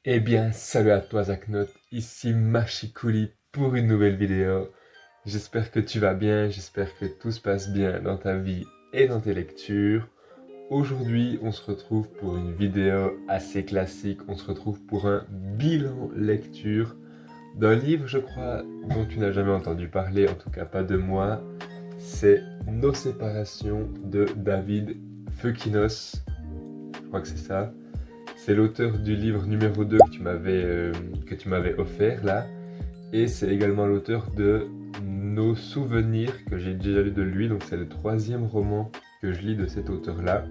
Eh bien, salut à toi Zaknot, ici Machikouli pour une nouvelle vidéo. J'espère que tu vas bien, j'espère que tout se passe bien dans ta vie et dans tes lectures. Aujourd'hui, on se retrouve pour une vidéo assez classique, on se retrouve pour un bilan lecture d'un livre, je crois, dont tu n'as jamais entendu parler, en tout cas pas de moi. C'est Nos séparations de David Feuquinos, je crois que c'est ça. C'est l'auteur du livre numéro 2 que tu m'avais offert là. Et c'est également l'auteur de Nos souvenirs que j'ai déjà lu de lui. Donc c'est le troisième roman que je lis de cet auteur-là.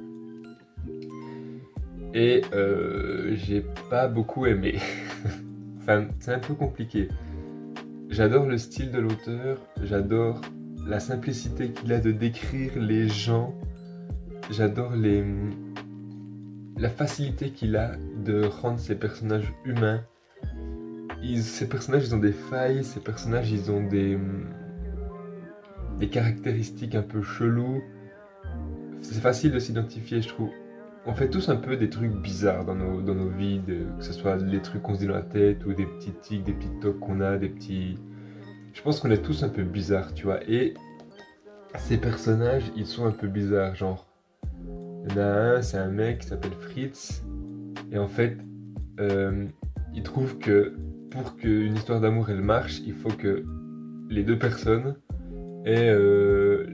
Et j'ai pas beaucoup aimé. Enfin, c'est un peu compliqué. J'adore le style de l'auteur. J'adore la simplicité qu'il a de décrire les gens. J'adore la facilité qu'il a de rendre ses personnages humains. Ces personnages, ils ont des failles, ces personnages, ils ont des caractéristiques un peu cheloues. C'est facile de s'identifier, je trouve. On fait tous un peu des trucs bizarres dans nos vies, que ce soit les trucs qu'on se dit dans la tête ou des petits tics, des petits tocs qu'on a, des petits... Je pense qu'on est tous un peu bizarres, tu vois. Et ces personnages, ils sont un peu bizarres, genre... Il y en a un, c'est un mec qui s'appelle Fritz. Et en fait, euh, il trouve que pour qu'une histoire d'amour, elle marche, il faut que les deux personnes aient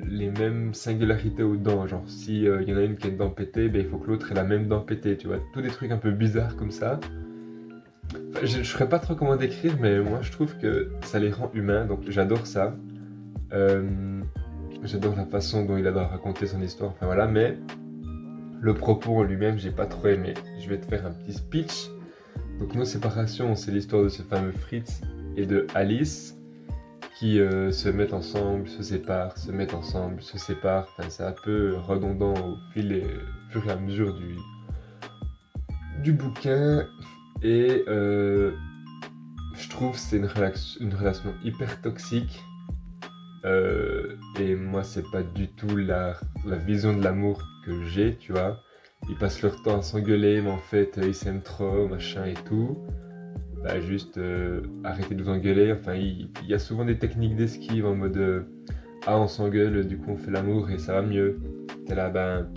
les mêmes singularités aux dents. Genre, si y en a une qui a une dent pétée, ben, il faut que l'autre ait la même dent pétée, tu vois. Tous des trucs un peu bizarres comme ça. Enfin, je ne saurais pas trop comment décrire, mais moi je trouve que ça les rend humains, donc j'adore ça. Euh, J'adore la façon dont il a raconté son histoire, enfin voilà, mais le propos en lui-même, j'ai pas trop aimé. Je vais te faire un petit speech. Donc, Nos séparations, c'est l'histoire de ce fameux Fritz et de Alice qui se mettent ensemble, se séparent, se mettent ensemble, se séparent. Enfin, c'est un peu redondant au fur et à mesure du bouquin. Et je trouve que c'est une relation hyper toxique. Et moi, c'est pas du tout la vision de l'amour que j'ai, tu vois. Ils passent leur temps à s'engueuler, mais en fait, ils s'aiment trop, machin et tout. Bah, juste arrêter de vous engueuler. Enfin, il y a souvent des techniques d'esquive en mode ah, on s'engueule, du coup on fait l'amour et ça va mieux. T'es là, ben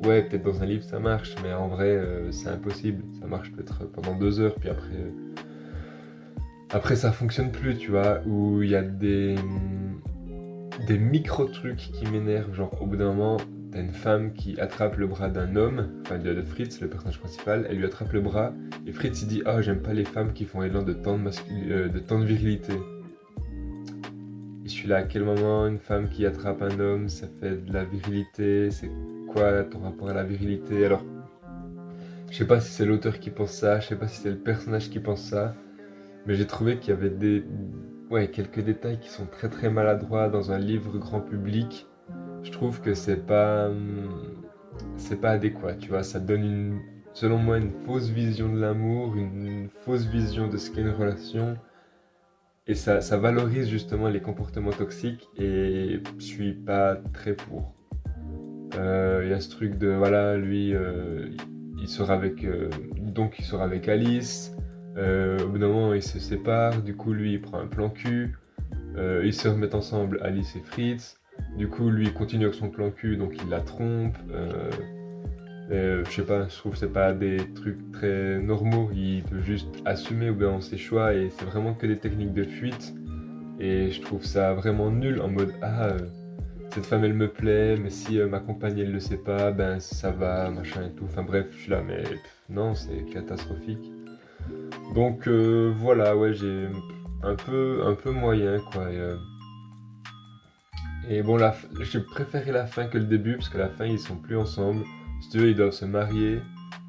ouais, peut-être dans un livre ça marche, mais en vrai c'est impossible. Ça marche peut-être pendant 2 heures, puis après ça fonctionne plus, tu vois. Où il y a des micro-trucs qui m'énervent. Genre, au bout d'un moment, t'as une femme qui attrape le bras d'un homme, enfin de Fritz, le personnage principal, elle lui attrape le bras, et Fritz il dit ah, j'aime pas les femmes qui font élan de tant de virilité. Et je suis là, à quel moment une femme qui attrape un homme, ça fait de la virilité? C'est quoi ton rapport à la virilité? Alors, je sais pas si c'est l'auteur qui pense ça, je sais pas si c'est le personnage qui pense ça, mais j'ai trouvé qu'il y avait ouais, quelques détails qui sont très très maladroits dans un livre grand public. Je trouve que c'est pas adéquat, tu vois. Ça donne selon moi, une fausse vision de l'amour, une fausse vision de ce qu'est une relation. Et ça valorise justement les comportements toxiques et je suis pas très pour. Il y a ce truc de, voilà, lui, il sort avec Alice. Au bout d'un moment, ils se séparent. Du coup, lui, il prend un plan cul. Ils se remettent ensemble, Alice et Fritz. Du coup, lui, il continue avec son plan cul, donc il la trompe. Je sais pas, je trouve que c'est pas des trucs très normaux. Il peut juste assumer ou bien ses choix et c'est vraiment que des techniques de fuite. Et je trouve ça vraiment nul en mode ah, cette femme elle me plaît, mais si ma compagne elle le sait pas, ben ça va, machin et tout. Enfin bref, je suis là, mais non, c'est catastrophique. Donc voilà, ouais, j'ai un peu moyen quoi. Et bon, j'ai préféré la fin que le début, parce que la fin, ils sont plus ensemble. Si tu veux, ils doivent se marier.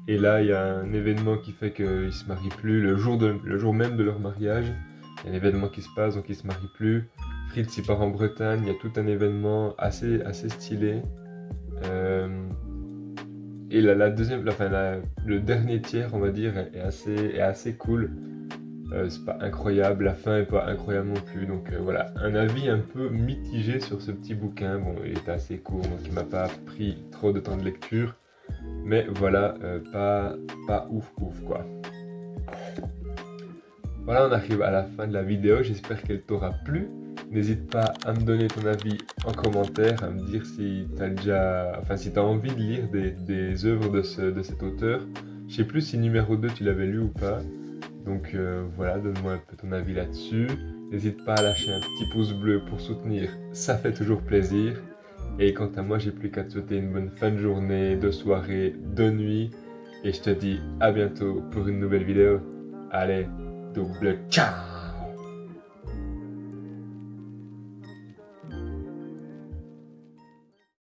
Et là, il y a un événement qui fait qu'ils se marient plus. Le jour même de leur mariage, il y a un événement qui se passe, donc ils se marient plus. Fritz, il part en Bretagne. Il y a tout un événement assez stylé. Euh, et le dernier tiers, on va dire, est assez cool. C'est pas incroyable, la fin est pas incroyable non plus. Donc voilà, un avis un peu mitigé sur ce petit bouquin. Bon, il était assez court, donc il m'a pas pris trop de temps de lecture. Mais voilà, pas ouf quoi. Voilà, on arrive à la fin de la vidéo, j'espère qu'elle t'aura plu. N'hésite pas à me donner ton avis en commentaire, à me dire si tu as déjà, enfin si tu as envie de lire des œuvres de cet auteur. Je sais plus si numéro 2 tu l'avais lu ou pas. Donc voilà, donne-moi un peu ton avis là-dessus. N'hésite pas à lâcher un petit pouce bleu pour soutenir, ça fait toujours plaisir. Et quant à moi, j'ai plus qu'à te souhaiter une bonne fin de journée, de soirée, de nuit. Et je te dis à bientôt pour une nouvelle vidéo. Allez, double ciao!